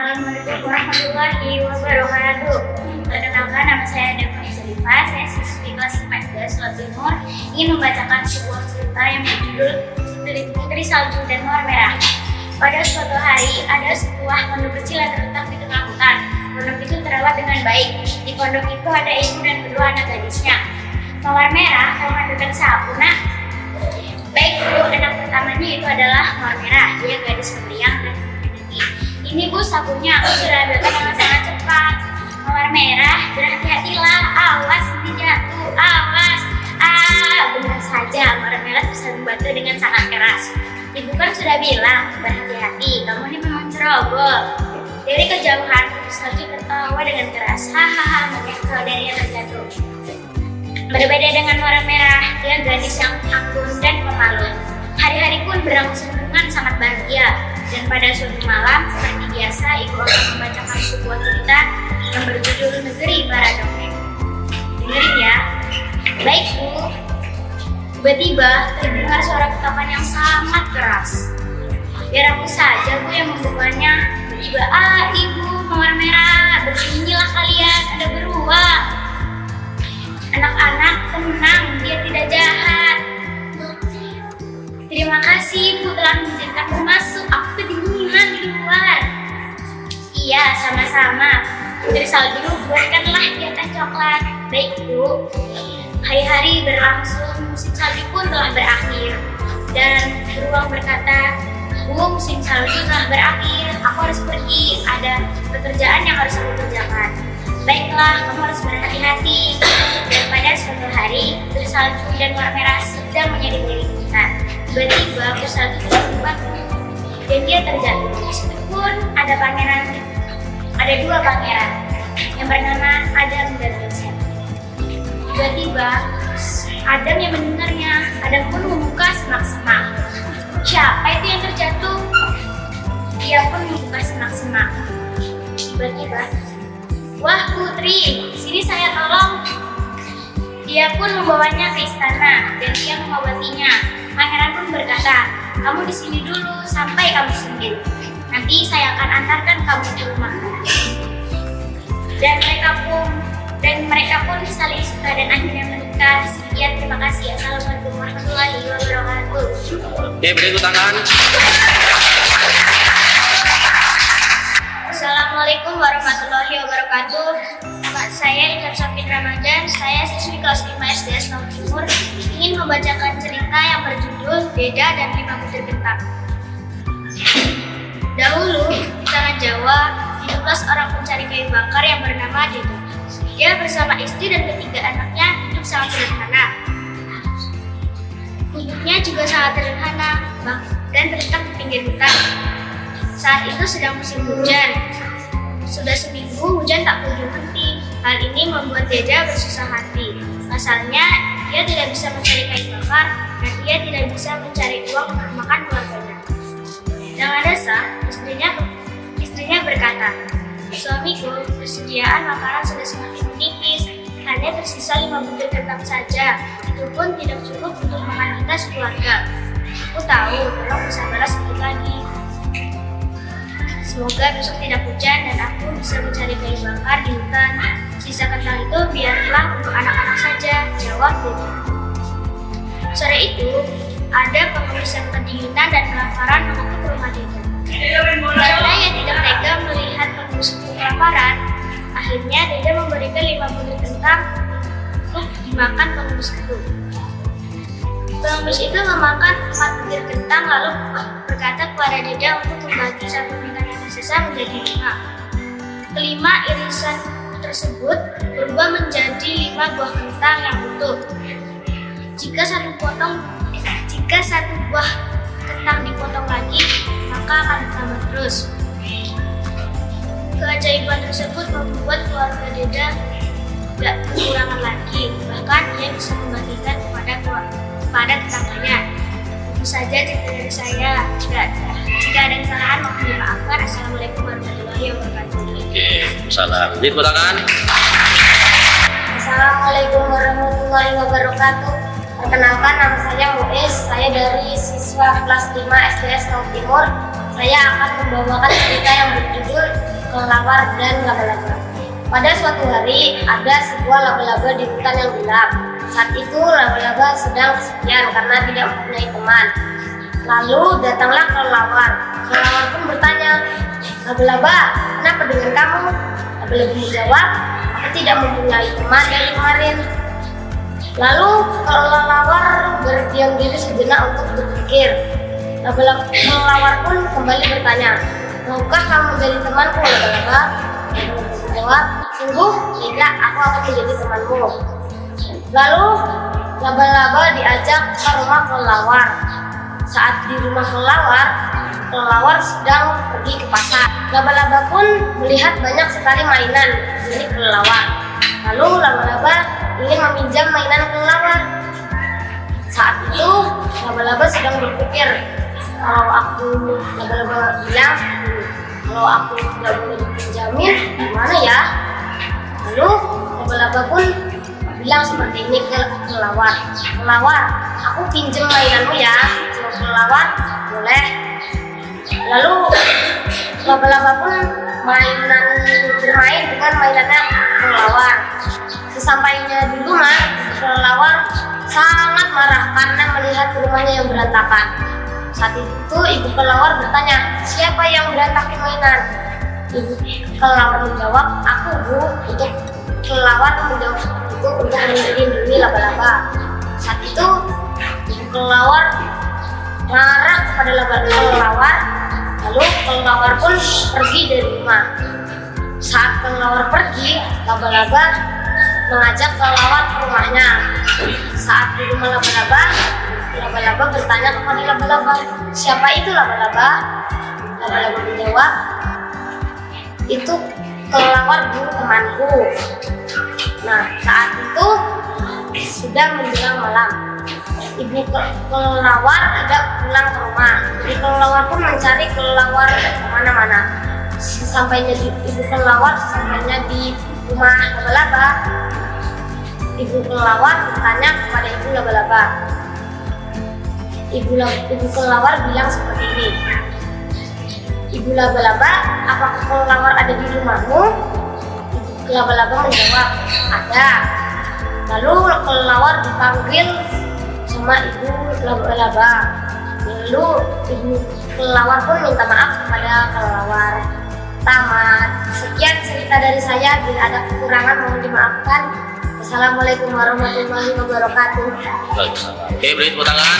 Assalamualaikum warahmatullahi wabarakatuh. Perkenalkan, nama saya Deva Isrifa. Saya siswi kelas 5 SD Sulawesi Timur. Ingin membacakan sebuah cerita yang berjudul Putri Salju dan Mawar Merah. Pada suatu hari, ada sebuah pondok kecil yang terletak di tengah hutan. Pondok itu terawat dengan baik. Di pondok itu ada ibu dan kedua anak gadisnya. Mawar Merah, kamu mandukan sapu, Nak? Baik, Bu. Anak pertamanya itu adalah Mawar Merah. Dia gadis pendiam dan peneliti. Ini, Bu, sapunya. Aku sudah ambilkan dengan sangat cepat. Mawar Merah, berhati-hatilah. Awas, nanti jatuh. Awas. Benar saja. Mawar Merah bisa membantu dengan sangat keras. Ibu kan sudah bilang, berhati-hati. Kamu ini memang ceroboh. Dari kejauhan, Salju tertawa dengan keras. Hahaha, melihat saudaranya terjatuh. Berbeda dengan Mawar Merah, dia gadis yang anggun dan pemalu. Hari-hari pun berlangsung dengan sangat bahagia. Dan pada suatu malam, seperti biasa, ibu akan membacakan sebuah cerita yang berjudul Negeri Bara Dongeng. Dengerin ya. Baik, Bu. Tiba-tiba terdengar suara ketakutan yang sangat keras. Biar aku saja, Bu, yang membukanya. Tiba-tiba, Ibu, Mawar Merah, bersembunyilah kalian, ada beruang. Anak-anak, tenang, dia tidak jahat. Terima kasih, Bu, telah mengizinkanku masuk. Aku kedinginan di luar. Iya, sama-sama. Putri Salju, buatkanlah dia teh coklat. Baik, Bu. Hari-hari berlangsung, musim salju pun telah berakhir. Dan beruang berkata, Bu, musim salju telah berakhir. Aku harus pergi, ada pekerjaan yang harus aku kerjakan. Baiklah, kamu harus berhati-hati. Dan pada suatu hari, Putri Salju dan Mawar Merah sedang menyelidiki hutan. Tiba-tiba Putri Salju terjatuh dan dia terjatuh. Di situ pun ada dua pangeran yang bernama Adam dan Yosef. Tiba-tiba Adam yang mendengarnya, Adam pun membuka semak-semak. Siapa itu yang terjatuh? Dia pun membuka semak-semak. Tiba-tiba, wah Putri, sini saya tolong. Dia pun membawanya ke istana dan dia mengobatinya. Pangeran pun berkata, kamu di sini dulu sampai kamu sembuh. Nanti saya akan antarkan kamu ke rumah. Dan mereka pun saling suka dan akhirnya menikah. Sekian, terima kasih. Assalamualaikum warahmatullahi wabarakatuh. Oke, beri tepuk tangan. Assalamualaikum warahmatullahi wabarakatuh. Nama saya Intan Safin Ramadan. Saya siswi kelas 5 SD Sulawesi Timur. Ingin membacakan cerita yang berjudul Deda dan 5 Butir Kentang. Dahulu di tanah Jawa hiduplah seorang pencari kayu bakar yang bernama Deda. Dia bersama istri dan ketiga anaknya hidup sangat sederhana. Hidupnya juga sangat sederhana dan terletak di pinggir hutan. Saat itu sedang musim hujan. Sudah seminggu hujan tak kunjung henti. Hal ini membuat Deda bersusah hati. Pasalnya, dia tidak bisa mencari kayu bakar dan dia tidak bisa mencari uang untuk makan keluarganya. Dengan dasar, istrinya berkata, suamiku, persediaan makanan sudah semakin menipis. Hanya tersisa 5 butir kentang saja. Itu pun tidak cukup untuk makan kita sekeluarga. Aku tahu, tolong bersabarlah sedikit lagi. Semoga besok tidak hujan dan aku bisa mencari kayu bakar di hutan. Sisa kentang itu biarlah untuk anak-anak saja, jawab Deda. Sore itu, ada pengemis yang kedinginan dan kelaparan mengetuk rumah Deda. Karena ia tidak tega melihat pengemis itu kelaparan, akhirnya Deda memberikan 5 butir kentang untuk dimakan pengemis itu. Pengemis itu memakan 4 butir kentang lalu berkata kepada Deda untuk membagi 1 kentang yang tersisa menjadi 5. Kelima irisan tersebut berubah menjadi 5 buah kentang yang utuh. Jika satu buah kentang dipotong lagi, maka akan bertambah terus. Keajaiban tersebut membuat keluarga Deda tidak kekurangan lagi, bahkan ia bisa membagikan kepada tetangganya. Itu saja cerita dari saya. Jika ada kesalahan mohon dimaafkan. Assalamualaikum warahmatullahi wabarakatuh. Oke, salam. Beri tepuk tangan. Assalamualaikum warahmatullahi wabarakatuh. Perkenalkan, nama saya Muiz. Saya dari siswa kelas 5 SDS Sulawesi Timur. Saya akan membawakan cerita yang berjudul kelelawar dan laba-laba. Pada suatu hari ada sebuah laba-laba di hutan yang gelap. Saat itu laba-laba sedang kesepian karena tidak mempunyai teman. Lalu datanglah kelelawar. Kelelawar pun bertanya, "Laba-laba, kenapa dengan kamu?" Laba-laba menjawab, "Aku tidak mempunyai teman dari kemarin." Lalu kelelawar berdiam diri sejenak untuk berpikir. Kelelawar pun kembali bertanya, "Maukah kamu menjadi temanku, laba-laba?" Laba-laba menjawab, "Sungguh tidak, aku akan menjadi temanmu." Lalu laba-laba diajak ke rumah kelelawar. Saat di rumah kelelawar sedang pergi ke pasar. Laba-laba pun melihat banyak sekali mainan milik kelelawar. Lalu laba-laba ingin meminjam mainan kelelawar. Saat itu laba-laba sedang berpikir, laba-laba bilang, "Kalau aku tidak boleh dipinjamin, gimana ya?" Lalu laba-laba pun bilang seperti ini ke kelelawar, "Kelelawar, aku pinjam mainanmu ya." Jawab kelelawar, "Boleh." Lalu laba-laba pun bermain dengan mainannya kelelawar. Sesampainya di rumah, kelelawar sangat marah karena melihat rumahnya yang berantakan. Saat itu ibu kelelawar bertanya, "Siapa yang berantakin mainan?" Ibu kelelawar menjawab, "Aku, Bu." Untuk kelelawar menjawab itu untuk melindungi laba-laba. Saat itu ibu kelelawar marah kepada kelelawar. Lalu kelelawar pun pergi dari rumah. Saat kelelawar pergi, laba-laba mengajak kelelawar ke rumahnya. Saat di rumah laba-laba bertanya kepada laba-laba, "Siapa itu, laba-laba?" Laba-laba menjawab, "Itu kelelawar, Bu, temanku." Nah, saat itu sudah menjelang malam. Ibu kelelawar tidak pulang ke rumah. Ibu kelelawar pun mencari kelelawar kemana-mana. Sesampainya di rumah laba-laba, ibu kelelawar bertanya kepada ibu laba-laba. Ibu kelelawar bilang seperti ini, "Ibu laba-laba, apakah kelelawar ada di rumahmu?" Ibu laba-laba menjawab, "Ada." Lalu kelelawar dipanggil sama ibu laba-laba. Lalu ibu kelelawar pun minta maaf kepada kelelawar. Tamat. Sekian cerita dari saya. Bila ada kekurangan mohon dimaafkan. Wassalamualaikum warahmatullahi wabarakatuh. Oke, beri tepuk tangan.